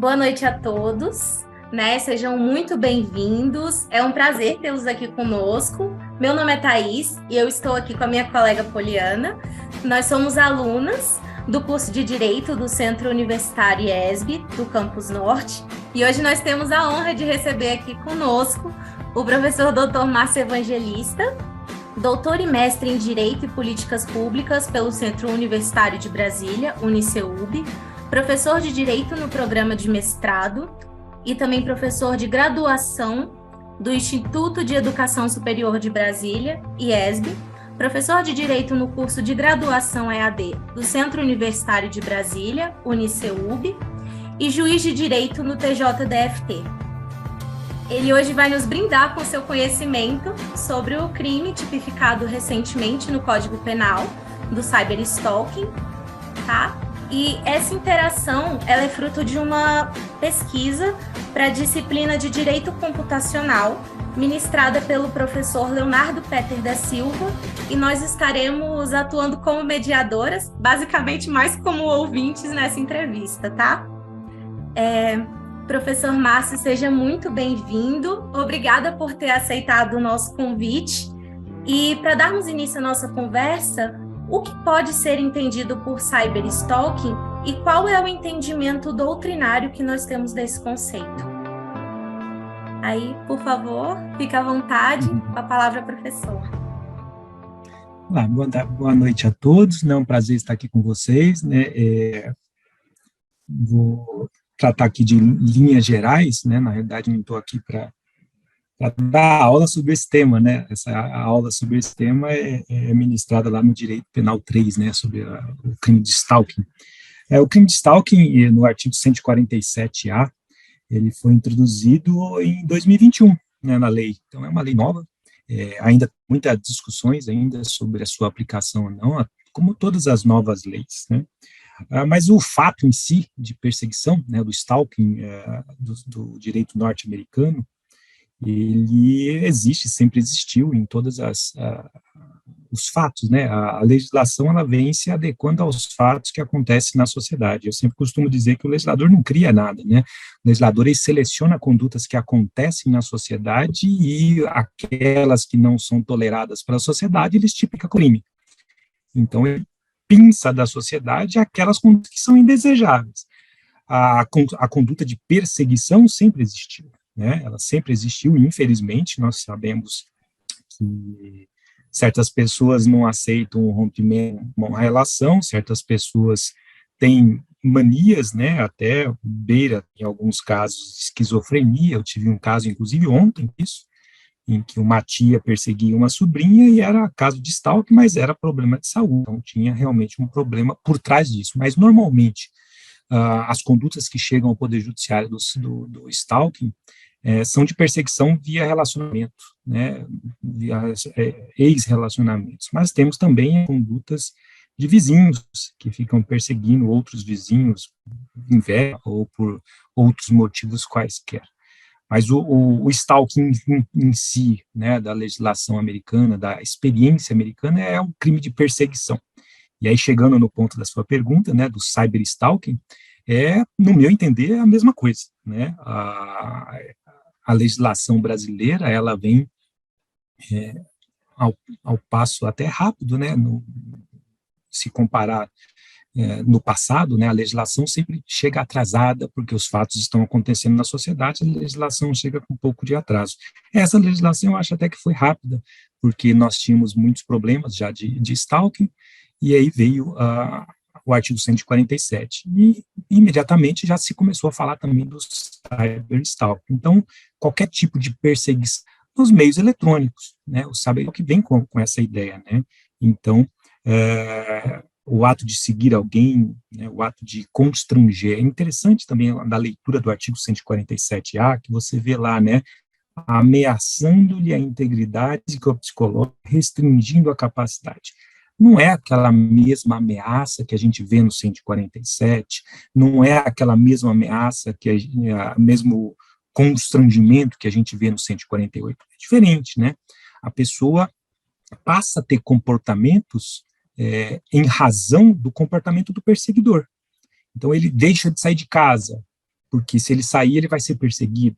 Boa noite a todos, né? Sejam muito bem-vindos. É um prazer tê-los aqui conosco. Meu nome é Thaís e eu estou aqui com a minha colega Poliana. Nós somos alunas do curso de Direito do Centro Universitário IESB, do Campus Norte, e hoje nós temos a honra de receber aqui conosco o professor Dr. Márcio Evangelista, doutor e mestre em Direito e Políticas Públicas pelo Centro Universitário de Brasília, UniCeub, professor de Direito no programa de mestrado e também professor de graduação do Instituto de Educação Superior de Brasília, IESB, professor de Direito no curso de graduação EAD do Centro Universitário de Brasília, UniCeub, e juiz de Direito no TJDFT. Ele hoje vai nos brindar com seu conhecimento sobre o crime tipificado recentemente no Código Penal do cyberstalking, tá? E essa interação, ela é fruto de uma pesquisa para a disciplina de Direito Computacional, ministrada pelo professor Leonardo Peter da Silva, e nós estaremos atuando como mediadoras, basicamente mais como ouvintes nessa entrevista, tá? Professor Márcio, seja muito bem-vindo. Obrigada por ter aceitado o nosso convite. E para darmos início à nossa conversa, o que pode ser entendido por cyberstalking e qual é o entendimento doutrinário que nós temos desse conceito? Aí, por favor, fique à vontade, com a palavra, professor. Olá, boa noite a todos, é um prazer estar aqui com vocês, né? Vou tratar aqui de linhas gerais, né? Na realidade, não estou aqui para dar aula sobre esse tema, né? A aula sobre esse tema é ministrada lá no Direito Penal 3, né? Sobre o crime de stalking. O crime de stalking, no artigo 147-A, ele foi introduzido em 2021, né, na lei. Então, é uma lei nova, ainda muitas discussões ainda sobre a sua aplicação ou não, como todas as novas leis, né? Mas o fato em si de perseguição, né, do stalking do direito norte-americano, ele existe, sempre existiu em todas os fatos, né? A legislação, ela vem se adequando aos fatos que acontecem na sociedade. Eu sempre costumo dizer que o legislador não cria nada, né? O legislador, ele seleciona condutas que acontecem na sociedade e aquelas que não são toleradas pela sociedade, ele tipifica crime. Então, ele pinça da sociedade aquelas condutas que são indesejáveis. A conduta de perseguição sempre existiu, né? Ela sempre existiu e, infelizmente, nós sabemos que certas pessoas não aceitam o rompimento de uma relação, certas pessoas têm manias, né, até beira, em alguns casos, esquizofrenia. Eu tive um caso, inclusive, ontem, em que uma tia perseguia uma sobrinha e era caso de stalking, mas era problema de saúde, então tinha realmente um problema por trás disso. Mas, normalmente, as condutas que chegam ao Poder Judiciário do stalking são de perseguição via relacionamento, né, via ex-relacionamentos, mas temos também condutas de vizinhos que ficam perseguindo outros vizinhos, inveja ou por outros motivos quaisquer. Mas o stalking em si, né, da legislação americana, da experiência americana, é um crime de perseguição. E aí, chegando no ponto da sua pergunta, né, do cyberstalking, no meu entender, é a mesma coisa, né? A legislação brasileira, ela vem ao passo até rápido, né? Se comparar no passado, né, a legislação sempre chega atrasada, porque os fatos estão acontecendo na sociedade, a legislação chega com um pouco de atraso. Essa legislação eu acho até que foi rápida, porque nós tínhamos muitos problemas já de stalking, e aí veio o artigo 147, e imediatamente já se começou a falar também do cyberstalking. Então, qualquer tipo de perseguição nos meios eletrônicos, né, o cyberstalking vem com essa ideia, né? Então, o ato de seguir alguém, né, o ato de constranger, é interessante também da leitura do artigo 147-A, que você vê lá, né, ameaçando-lhe a integridade psicológica, restringindo a capacidade. Não é aquela mesma ameaça que a gente vê no 147, não é aquela mesma ameaça, mesmo constrangimento que a gente vê no 148. É diferente, né? A pessoa passa a ter comportamentos em razão do comportamento do perseguidor. Então, ele deixa de sair de casa, porque se ele sair, ele vai ser perseguido.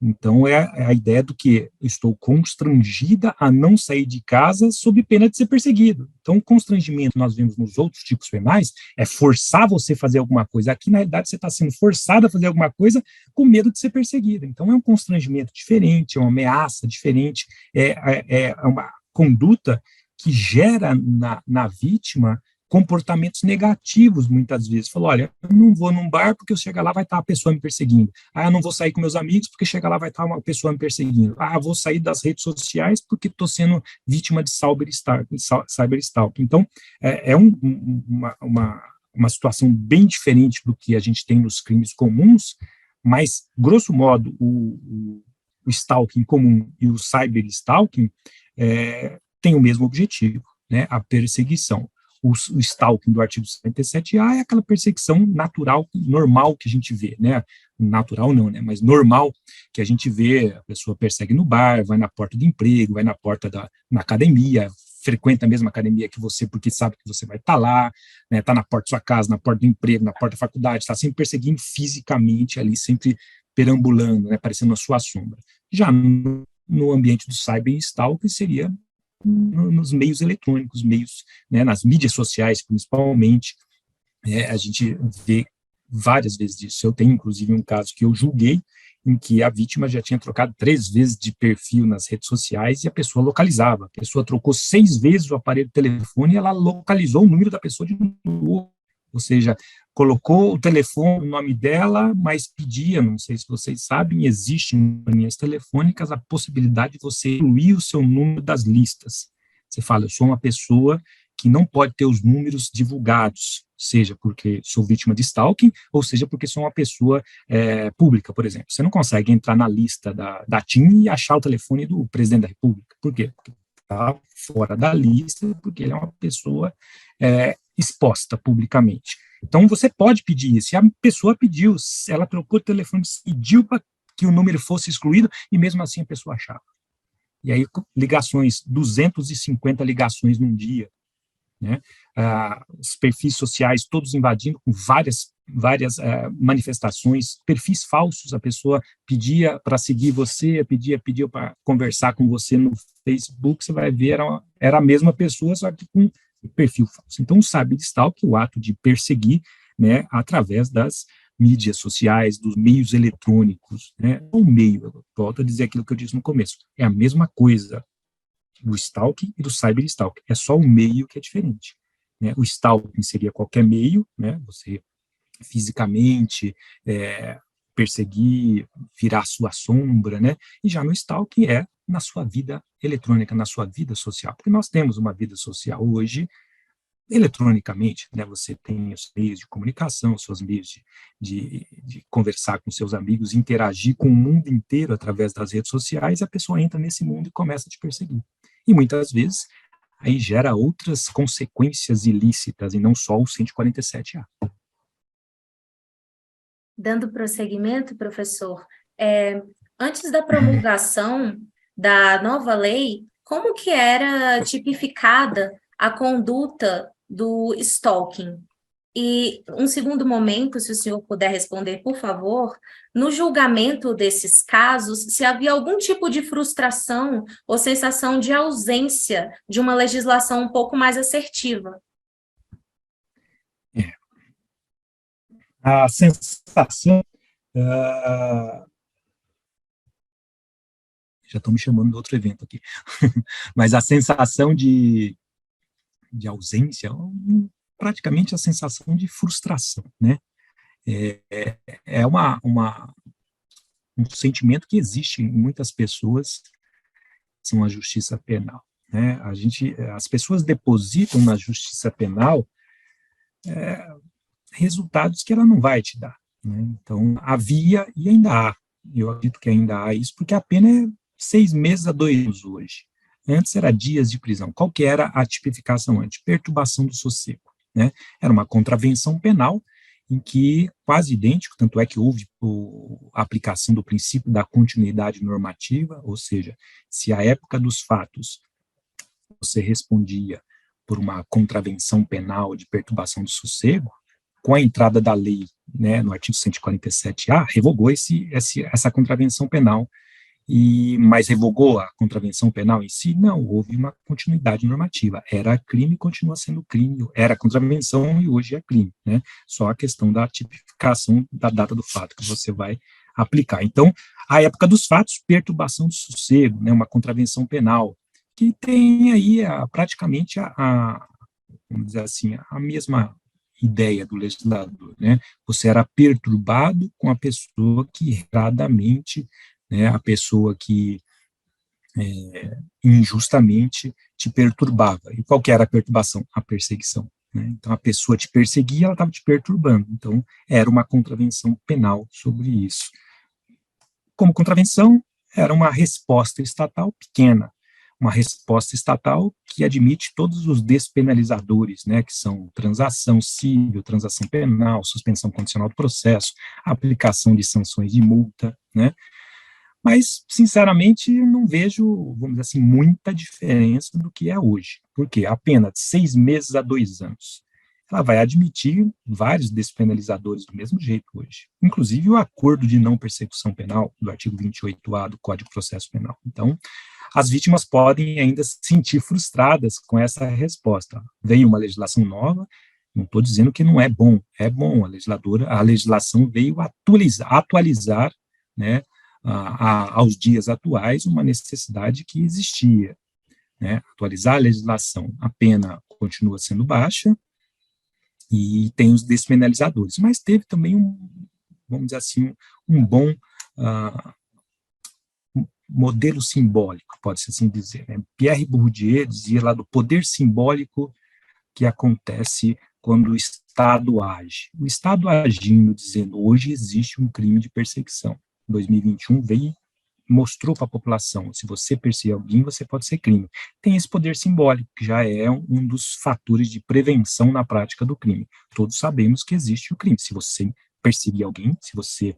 Então, é a ideia do que eu estou constrangida a não sair de casa sob pena de ser perseguido. Então, o constrangimento que nós vemos nos outros tipos penais é forçar você a fazer alguma coisa. Aqui, na realidade, você está sendo forçado a fazer alguma coisa com medo de ser perseguido. Então, é um constrangimento diferente, é uma ameaça diferente, é uma conduta que gera na vítima comportamentos negativos, muitas vezes. Falou, olha, eu não vou num bar porque eu chegar lá vai estar a pessoa me perseguindo. Ah, eu não vou sair com meus amigos porque chegar lá vai estar uma pessoa me perseguindo. Ah, eu vou sair das redes sociais porque estou sendo vítima de cyberstalking. Então, uma situação bem diferente do que a gente tem nos crimes comuns, mas, grosso modo, o stalking comum e o cyberstalking têm o mesmo objetivo, né, a perseguição. O stalking do artigo 57A é aquela perseguição natural, normal que a gente vê, né? Natural não, né? Mas normal que a gente vê, a pessoa persegue no bar, vai na porta do emprego, vai na porta na academia, frequenta a mesma academia que você porque sabe que você vai estar lá, né? Está na porta da sua casa, na porta do emprego, na porta da faculdade, está sempre perseguindo fisicamente ali, sempre perambulando, né? Aparecendo na sua sombra. Já no ambiente do cyberstalking seria nos meios eletrônicos, meios, né, nas mídias sociais, principalmente, a gente vê várias vezes isso. Eu tenho, inclusive, um caso que eu julguei, em que a vítima já tinha trocado 3 vezes de perfil nas redes sociais e a pessoa localizava. A pessoa trocou 6 vezes o aparelho de telefone e ela localizou o número da pessoa de novo. Ou seja, colocou o telefone no nome dela, mas pedia, não sei se vocês sabem, existe em linhas telefônicas a possibilidade de você incluir o seu número das listas. Você fala, eu sou uma pessoa que não pode ter os números divulgados, seja porque sou vítima de stalking, ou seja porque sou uma pessoa pública, por exemplo. Você não consegue entrar na lista da TIM e achar o telefone do presidente da República. Por quê? Porque está fora da lista, porque ele é uma pessoa exposta publicamente. Então, você pode pedir isso. Se a pessoa pediu, ela trocou o telefone, pediu para que o número fosse excluído, e mesmo assim a pessoa achava. E aí, ligações, 250 ligações num dia, né? Os perfis sociais todos invadindo com várias manifestações, perfis falsos, a pessoa pedia para seguir você, pediu para conversar com você no Facebook, você vai ver, era a mesma pessoa, só que com perfil falso. Então, sabe de stalking, o ato de perseguir, né, através das mídias sociais, dos meios eletrônicos, né, o meio, eu volto a dizer aquilo que eu disse no começo, é a mesma coisa do stalking e do cyberstalking, é só o meio que é diferente, né, o stalking seria qualquer meio, né, você fisicamente perseguir, virar sua sombra, né, e já no stalking é na sua vida eletrônica, na sua vida social, porque nós temos uma vida social hoje eletronicamente, né, você tem os meios de comunicação, os seus meios de conversar com seus amigos, interagir com o mundo inteiro através das redes sociais, a pessoa entra nesse mundo e começa a te perseguir. E muitas vezes aí gera outras consequências ilícitas, e não só o 147A. Dando prosseguimento, professor, antes da promulgação da nova lei, como que era tipificada a conduta do stalking? E um segundo momento, se o senhor puder responder, por favor, no julgamento desses casos, se havia algum tipo de frustração ou sensação de ausência de uma legislação um pouco mais assertiva. A sensação, já estão me chamando de outro evento aqui, mas a sensação de ausência, praticamente a sensação de frustração, né? É um sentimento que existe em muitas pessoas, são a justiça penal, né? As pessoas depositam na justiça penal resultados que ela não vai te dar, né? Então, havia e ainda há, eu acredito que ainda há isso, porque a pena é 6 meses a 2 anos hoje. Antes era dias de prisão. Qual que era a tipificação antes? Perturbação do sossego, né? Era uma contravenção penal em que, quase idêntico, tanto é que houve a aplicação do princípio da continuidade normativa, ou seja, se à época dos fatos você respondia por uma contravenção penal de perturbação do sossego, com a entrada da lei, né, no artigo 147A, revogou essa contravenção penal. Mas revogou a contravenção penal em si? Não, houve uma continuidade normativa. Era crime e continua sendo crime. Era contravenção e hoje é crime, né? Só a questão da tipificação da data do fato que você vai aplicar. Então, a época dos fatos, perturbação do sossego, né, uma contravenção penal, que tem aí praticamente vamos dizer assim, a mesma ideia do legislador, né? Você era perturbado com a pessoa que erradamente, né, a pessoa que injustamente te perturbava. E qual que era a perturbação? A perseguição. Né? Então, a pessoa te perseguia, ela estava te perturbando. Então, era uma contravenção penal sobre isso. Como contravenção, era uma resposta estatal pequena, uma resposta estatal que admite todos os despenalizadores, né, que são transação civil, transação penal, suspensão condicional do processo, aplicação de sanções de multa, né? Mas, sinceramente, não vejo, vamos dizer assim, muita diferença do que é hoje. Por quê? A pena de 6 meses a 2 anos. Ela vai admitir vários despenalizadores do mesmo jeito hoje. Inclusive o acordo de não persecução penal, do artigo 28A do Código de Processo Penal. Então, as vítimas podem ainda se sentir frustradas com essa resposta. Veio uma legislação nova, não estou dizendo que não é bom, a legislação veio atualizar, né, aos dias atuais, uma necessidade que existia, né? Atualizar a legislação, a pena continua sendo baixa e tem os despenalizadores, mas teve também vamos dizer assim, um bom modelo simbólico, pode-se assim dizer, né? Pierre Bourdieu dizia lá do poder simbólico que acontece quando o Estado age. O Estado agindo, dizendo, hoje existe um crime de perseguição. 2021 veio e mostrou para a população, se você perseguir alguém, você pode ser crime. Tem esse poder simbólico, que já é um dos fatores de prevenção na prática do crime. Todos sabemos que existe o crime. Se você perseguir alguém, se você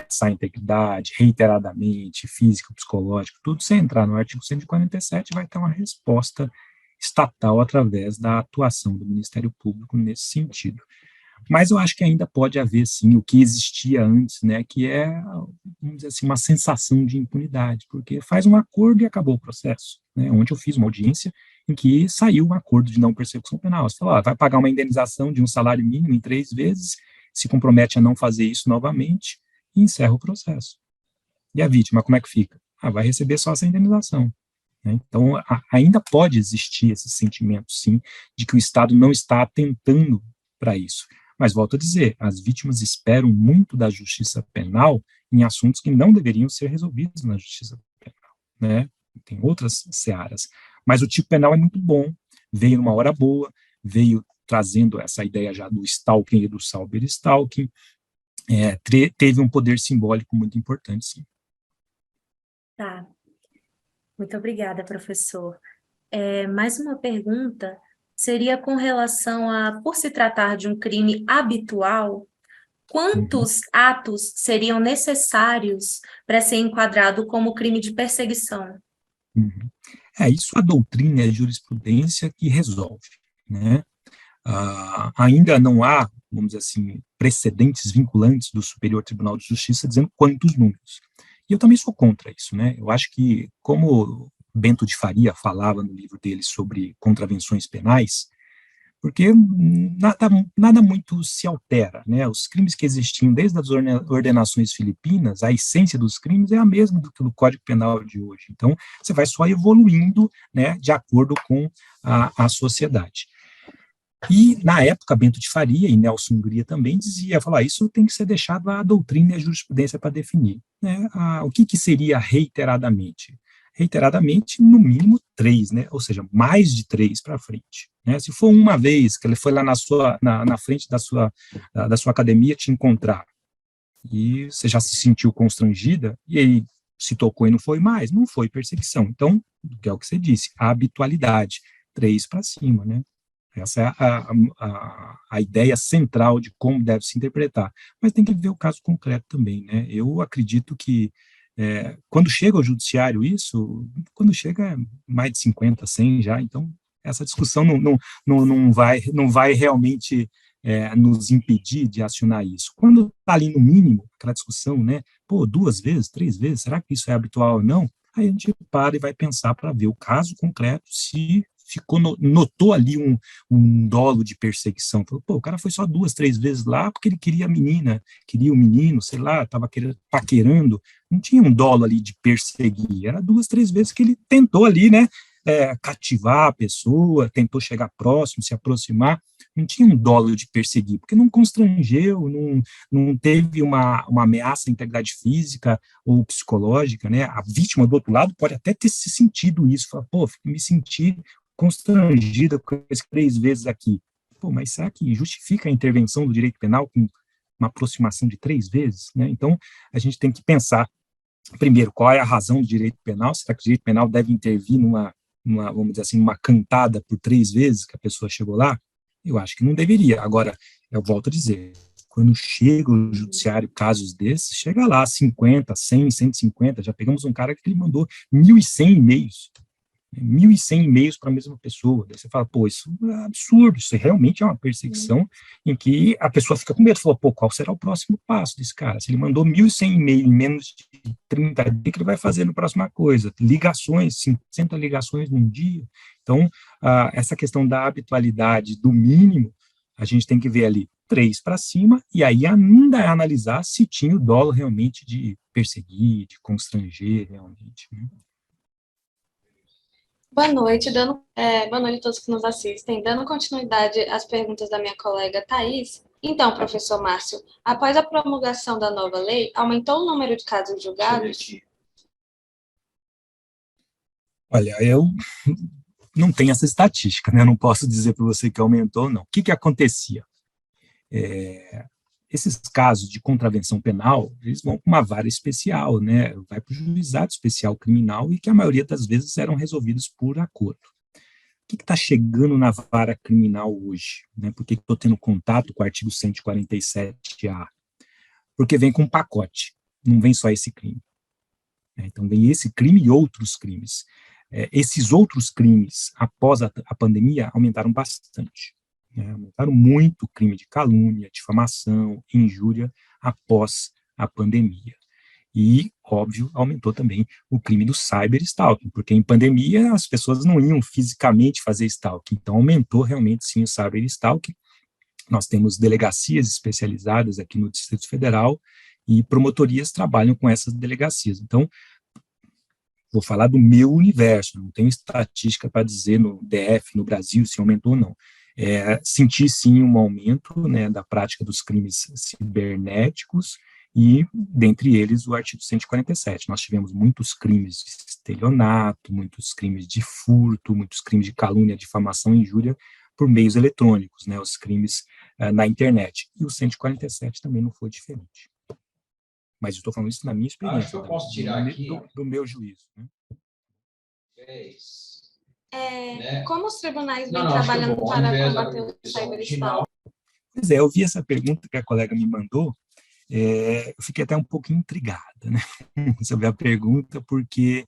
sai a integridade, reiteradamente, físico, psicológico, tudo, se entrar no artigo 147, vai ter uma resposta estatal através da atuação do Ministério Público nesse sentido. Mas eu acho que ainda pode haver, sim, o que existia antes, né, que é, vamos dizer assim, uma sensação de impunidade, porque faz um acordo e acabou o processo. Né? Ontem eu fiz uma audiência em que saiu um acordo de não persecução penal. Você falou, vai pagar uma indenização de um salário mínimo em 3 vezes, se compromete a não fazer isso novamente e encerra o processo. E a vítima, como é que fica? Vai receber só essa indenização. Né? Então, ainda pode existir esse sentimento, sim, de que o Estado não está atentando para isso. Mas, volto a dizer, as vítimas esperam muito da justiça penal em assuntos que não deveriam ser resolvidos na justiça penal, né? Tem outras searas. Mas o tipo penal é muito bom, veio numa hora boa, veio trazendo essa ideia já do stalking e do cyberstalking, teve um poder simbólico muito importante, sim. Tá. Muito obrigada, professor. Mais uma pergunta seria com relação por se tratar de um crime habitual, quantos atos seriam necessários para ser enquadrado como crime de perseguição? Isso a doutrina e a jurisprudência que resolve, né? Ainda não há, vamos dizer assim, precedentes vinculantes do Superior Tribunal de Justiça dizendo quantos números. E eu também sou contra isso, né? Eu acho que, como Bento de Faria falava no livro dele sobre contravenções penais, porque nada muito se altera, né? Os crimes que existiam desde as ordenações filipinas, a essência dos crimes é a mesma do que o Código Penal de hoje. Então, você vai só evoluindo, né, de acordo com a sociedade. E, na época, Bento de Faria e Nelson Hungria também falava, isso tem que ser deixado à doutrina e à jurisprudência para definir. Né? O que seria reiteradamente? Reiteradamente, no mínimo 3, né? Ou seja, mais de 3 para frente. Né? Se for uma vez que ele foi lá na frente da sua academia te encontrar, e você já se sentiu constrangida, e aí se tocou e não foi mais, não foi perseguição. Então, que é o que você disse, a habitualidade, 3 para cima, né? Essa é a ideia central de como deve se interpretar. Mas tem que ver o caso concreto também, né? Eu acredito que quando chega ao judiciário quando chega mais de 50, 100 já, então essa discussão não vai realmente nos impedir de acionar isso? Quando está ali no mínimo, aquela discussão, né? Pô, 2 vezes, 3 vezes, será que isso é habitual ou não? Aí a gente para e vai pensar para ver o caso concreto, se notou ali um dolo de perseguição. Falou, pô, o cara foi só 2, 3 vezes lá porque ele queria a menina, queria o menino, sei lá, estava paquerando. Não tinha um dolo ali de perseguir, era 2, 3 vezes que ele tentou ali, né, cativar a pessoa, tentou chegar próximo, se aproximar, não tinha um dolo de perseguir, porque não constrangeu, não teve uma ameaça à integridade física ou psicológica, né? A vítima do outro lado pode até ter se sentido isso, falar, pô, me senti constrangida com esses 3 vezes aqui. Pô, mas será que justifica a intervenção do direito penal com uma aproximação de 3 vezes, né? Então, a gente tem que pensar, primeiro, qual é a razão do direito penal? Será que o direito penal deve intervir vamos dizer assim, uma cantada por 3 vezes que a pessoa chegou lá? Eu acho que não deveria. Agora, eu volto a dizer, quando chega o judiciário, casos desses, chega lá 50, 100, 150, já pegamos um cara que ele mandou 1.100 e-mails, 1.100 e-mails para a mesma pessoa. Daí você fala, pô, isso é absurdo, isso realmente é uma perseguição em que a pessoa fica com medo, fala, pô, qual será o próximo passo desse cara? Se ele mandou 1.100 e-mails em menos de 30 dias, o que ele vai fazer na próxima coisa? Ligações, 50 ligações num dia. Então, essa questão da habitualidade, do mínimo, a gente tem que ver ali 3 para cima, e aí ainda analisar se tinha o dolo realmente de perseguir, de constranger realmente, né? Boa noite, boa noite a todos que nos assistem. Dando continuidade às perguntas da minha colega Thais. Então, professor Márcio, após a promulgação da nova lei, aumentou o número de casos julgados? Olha, eu não tenho essa estatística, né? Eu não posso dizer para você que aumentou ou não. O que acontecia? Esses casos de contravenção penal, eles vão para uma vara especial, né? Vai para o juizado especial criminal e que a maioria das vezes eram resolvidos por acordo. O que está chegando na vara criminal hoje? Né? Por que estou tendo contato com o artigo 147-A? Porque vem com um pacote, não vem só esse crime. Então, vem esse crime e outros crimes. Esses outros crimes, após a pandemia, aumentaram bastante. Aumentaram muito o crime de calúnia, difamação, injúria, após a pandemia. E, óbvio, aumentou também o crime do cyberstalking, porque em pandemia as pessoas não iam fisicamente fazer stalking, então aumentou realmente sim o cyberstalking. Nós temos delegacias especializadas aqui no Distrito Federal e promotorias trabalham com essas delegacias. Então, vou falar do meu universo, não tenho estatística para dizer no DF, no Brasil, se aumentou ou não. Senti sim um aumento, né, da prática dos crimes cibernéticos, e, dentre eles, o artigo 147. Nós tivemos muitos crimes de estelionato, muitos crimes de furto, muitos crimes de calúnia, difamação e injúria por meios eletrônicos, né, os crimes na internet. E o 147 também não foi diferente. Mas eu estou falando isso na minha experiência. Acho que eu posso tirar aqui. Do meu juízo. Né? Como os tribunais vêm trabalhando para combater o cyberstalking? Pois é, eu vi essa pergunta que a colega me mandou, eu fiquei até um pouco intrigada, né, sobre a pergunta, porque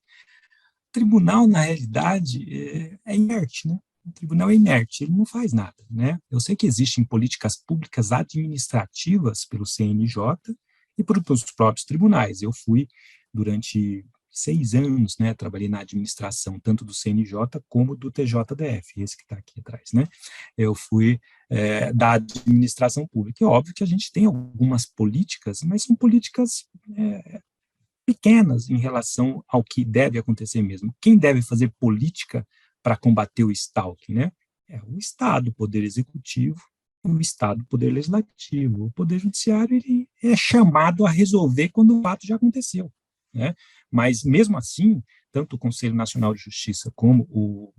o tribunal, na realidade, é inerte, né? O tribunal é inerte, ele não faz nada, né? Eu sei que existem políticas públicas administrativas pelo CNJ e pelos próprios tribunais. Eu fui, durante 6 anos, né, trabalhei na administração, tanto do CNJ como do TJDF, esse que está aqui atrás, né? Eu fui da administração pública. É óbvio que a gente tem algumas políticas, mas são políticas pequenas em relação ao que deve acontecer mesmo. Quem deve fazer política para combater o stalking, né? É o Estado, o Poder Executivo, o Estado, o Poder Legislativo. O Poder Judiciário, ele é chamado a resolver quando o fato já aconteceu, né? Mas, mesmo assim, tanto o Conselho Nacional de Justiça como o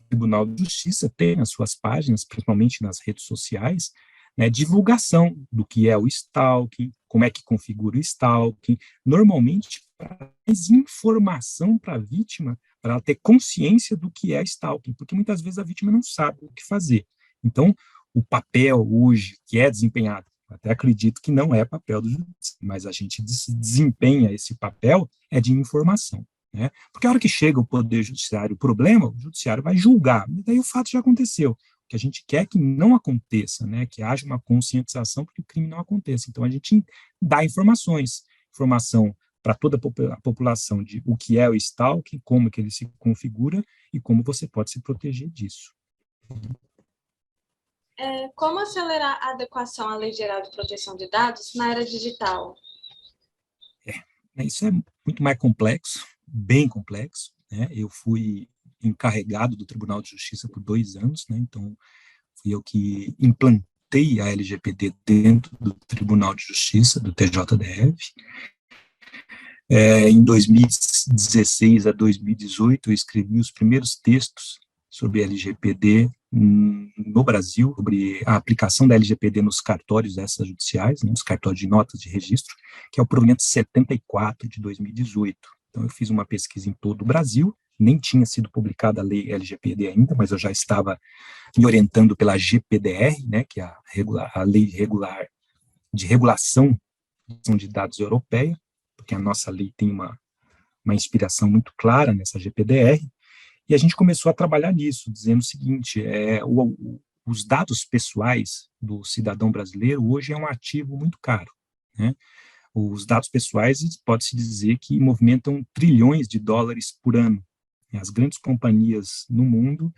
Tribunal de Justiça têm nas suas páginas, principalmente nas redes sociais, né, divulgação do que é o stalking, como é que configura o stalking, normalmente traz informação para a vítima, para ela ter consciência do que é stalking, porque muitas vezes a vítima não sabe o que fazer. Então, o papel hoje que é desempenhado, até acredito que não é papel do judiciário, mas a gente desempenha esse papel é de informação. Né? Porque a hora que chega o Poder Judiciário, o problema, o Judiciário vai julgar, e daí o fato já aconteceu. que a gente quer que não aconteça, né, que haja uma conscientização para que o crime não aconteça. Então, a gente dá informação para toda a população de o que é o stalking, como que ele se configura e como você pode se proteger disso. Como acelerar a adequação à Lei Geral de Proteção de Dados na era digital? Isso é muito mais complexo, bem complexo, né? Eu fui encarregado do Tribunal de Justiça por 2 anos, né? Então, fui eu que implantei a LGPD dentro do Tribunal de Justiça, do TJDF. Em 2016 a 2018, eu escrevi os primeiros textos sobre LGPD no Brasil, sobre a aplicação da LGPD nos cartórios extrajudiciais, né, nos cartórios de notas de registro, que é o provimento 74 de 2018. Então, eu fiz uma pesquisa em todo o Brasil, nem tinha sido publicada a lei LGPD ainda, mas eu já estava me orientando pela GPDR, né, que é a lei regular de regulação de dados europeia, porque a nossa lei tem uma inspiração muito clara nessa GPDR, e a gente começou a trabalhar nisso, dizendo o seguinte, os dados pessoais do cidadão brasileiro hoje é um ativo muito caro, né? Os dados pessoais, pode-se dizer que movimentam trilhões de dólares por ano. E as grandes companhias no mundo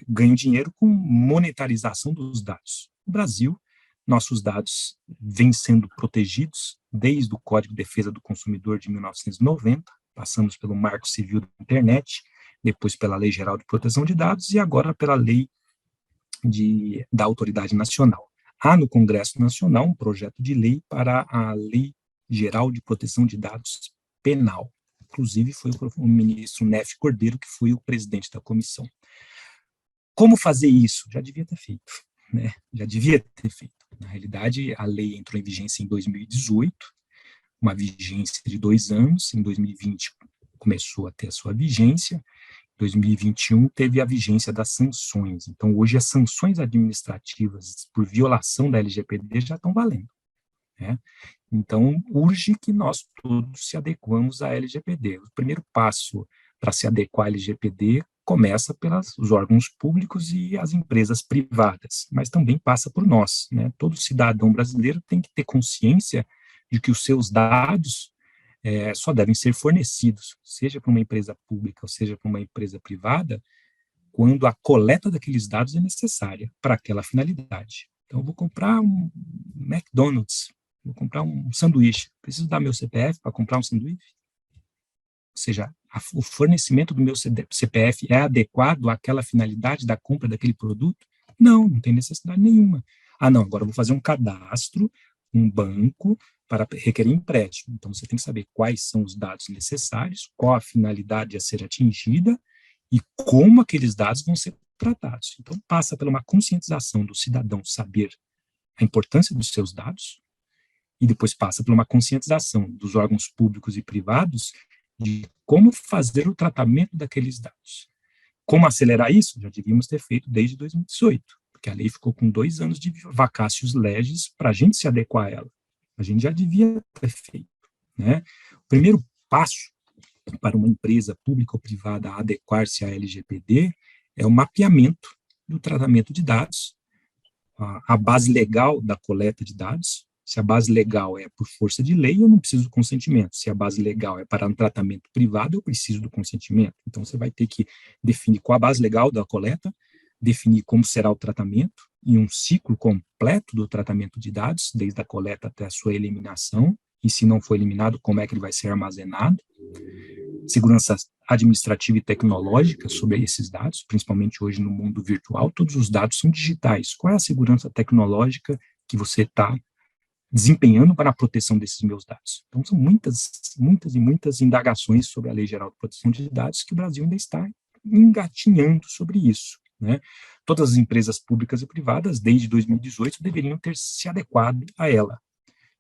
ganham dinheiro com monetarização dos dados. No Brasil, nossos dados vêm sendo protegidos desde o Código de Defesa do Consumidor de 1990, passamos pelo Marco Civil da Internet, depois pela Lei Geral de Proteção de Dados e agora pela Lei da Autoridade Nacional. Há no Congresso Nacional um projeto de lei para a Lei Geral de Proteção de Dados Penal. Inclusive, foi o ministro Nefe Cordeiro que foi o presidente da comissão. Como fazer isso? Já devia ter feito, né? Já devia ter feito. Na realidade, a lei entrou em vigência em 2018, uma vigência de 2 anos, em 2020 começou a ter a sua vigência, em 2021 teve a vigência das sanções. Então, hoje as sanções administrativas por violação da LGPD já estão valendo, né? Então, urge que nós todos se adequamos à LGPD. O primeiro passo para se adequar à LGPD começa pelos órgãos públicos e as empresas privadas, mas também passa por nós, né? Todo cidadão brasileiro tem que ter consciência de que os seus dados só devem ser fornecidos, seja para uma empresa pública ou seja para uma empresa privada, quando a coleta daqueles dados é necessária para aquela finalidade. Então, eu vou comprar um McDonald's, vou comprar um sanduíche, preciso dar meu CPF para comprar um sanduíche? Ou seja, o fornecimento do meu CPF é adequado àquela finalidade da compra daquele produto? Não, não tem necessidade nenhuma. Não, agora eu vou fazer um cadastro, um banco, para requerer empréstimo. Então, você tem que saber quais são os dados necessários, qual a finalidade a ser atingida e como aqueles dados vão ser tratados. Então, passa por uma conscientização do cidadão saber a importância dos seus dados e depois passa por uma conscientização dos órgãos públicos e privados de como fazer o tratamento daqueles dados. Como acelerar isso? Já devíamos ter feito desde 2018, porque a lei ficou com 2 anos de vacácios legis para a gente se adequar a ela. A gente já devia ter feito, né? O primeiro passo para uma empresa pública ou privada adequar-se à LGPD é o mapeamento do tratamento de dados, a base legal da coleta de dados. Se a base legal é por força de lei, eu não preciso do consentimento. Se a base legal é para um tratamento privado, eu preciso do consentimento. Então, você vai ter que definir qual a base legal da coleta, definir como será o tratamento, em um ciclo completo do tratamento de dados, desde a coleta até a sua eliminação, e se não for eliminado, como é que ele vai ser armazenado, segurança administrativa e tecnológica sobre esses dados, principalmente hoje no mundo virtual, todos os dados são digitais. Qual é a segurança tecnológica que você está desempenhando para a proteção desses meus dados? Então, são muitas indagações sobre a Lei Geral de Proteção de Dados que o Brasil ainda está engatinhando sobre isso, né? Todas as empresas públicas e privadas, desde 2018, deveriam ter se adequado a ela.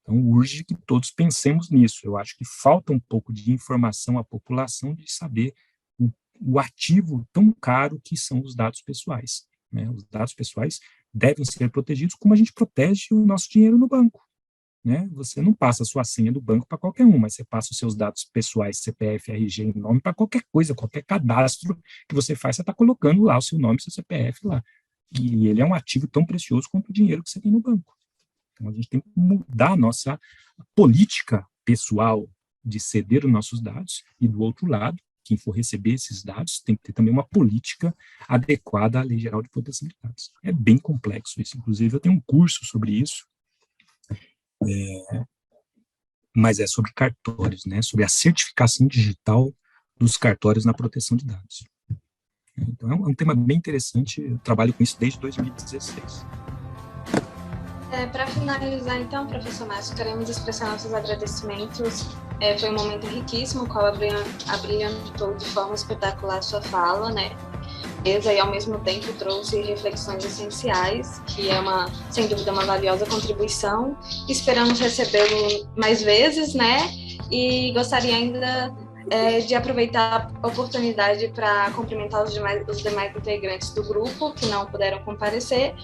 Então, urge que todos pensemos nisso. Eu acho que falta um pouco de informação à população de saber o ativo tão caro que são os dados pessoais, né? Os dados pessoais devem ser protegidos como a gente protege o nosso dinheiro no banco, né? Você não passa a sua senha do banco para qualquer um, mas você passa os seus dados pessoais, CPF, RG e nome para qualquer coisa, qualquer cadastro que você faz, você está colocando lá o seu nome e seu CPF lá. E ele é um ativo tão precioso quanto o dinheiro que você tem no banco. Então, a gente tem que mudar a nossa política pessoal de ceder os nossos dados, e do outro lado, quem for receber esses dados tem que ter também uma política adequada à Lei Geral de Proteção de Dados. É bem complexo isso, inclusive eu tenho um curso sobre isso, mas é sobre cartórios, né, sobre a certificação digital dos cartórios na proteção de dados. Então é um tema bem interessante, eu trabalho com isso desde 2016. Para finalizar, então, professor Márcio, queremos expressar nossos agradecimentos. Foi um momento riquíssimo, o qual abrilhantou de forma espetacular a sua fala, né? E ao mesmo tempo trouxe reflexões essenciais, que é sem dúvida, uma valiosa contribuição. Esperamos recebê-lo mais vezes, né? E gostaria ainda de aproveitar a oportunidade para cumprimentar os demais integrantes do grupo que não puderam comparecer,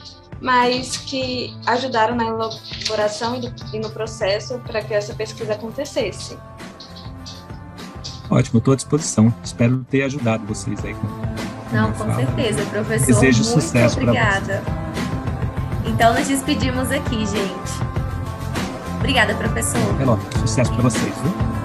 mas que ajudaram na elaboração e no processo para que essa pesquisa acontecesse. Ótimo, eu estou à disposição. Espero ter ajudado vocês aí. Não, com certeza, professor. Desejo muito sucesso para vocês. Obrigada. Então, nos despedimos aqui, gente. Obrigada, professor. Até logo. Sucesso para vocês, viu?